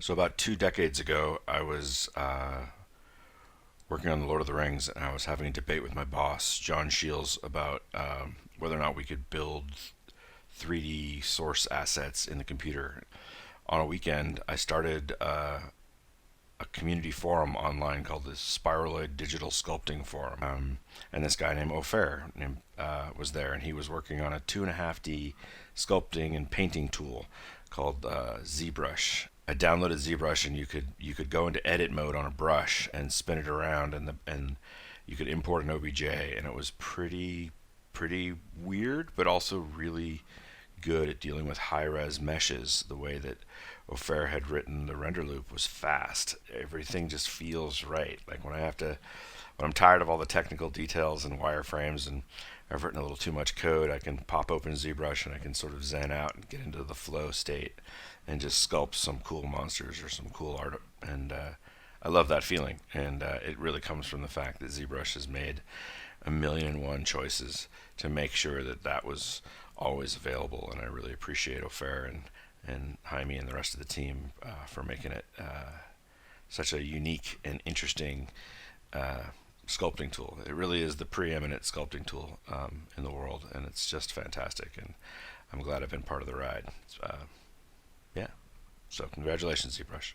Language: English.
So about 2 decades ago, I was working on the Lord of the Rings, and I was having a debate with my boss, John Shields, about whether or not we could build 3D source assets in the computer. On a weekend, I started a community forum online called the Spiraloid Digital Sculpting Forum, and this guy named Ofer was there, and he was working on a 2.5D sculpting and painting tool called ZBrush. I downloaded ZBrush, and you could go into edit mode on a brush and spin it around, and you could import an OBJ, and it was pretty weird, but also really good at dealing with high-res meshes. The way that Ofer had written the render loop was fast. Everything just feels right. Like when I'm tired of all the technical details and wireframes, and I've written a little too much code, I can pop open ZBrush and I can sort of zen out and get into the flow state and just sculpt some cool monsters or some cool art. And I love that feeling. And it really comes from the fact that ZBrush has made a million and one choices to make sure that that was always available. And I really appreciate Ofer and Jaime and the rest of the team for making it such a unique and interesting sculpting tool. It really is the preeminent sculpting tool in the world, and it's just fantastic. And I'm glad I've been part of the ride. Yeah. So congratulations, ZBrush.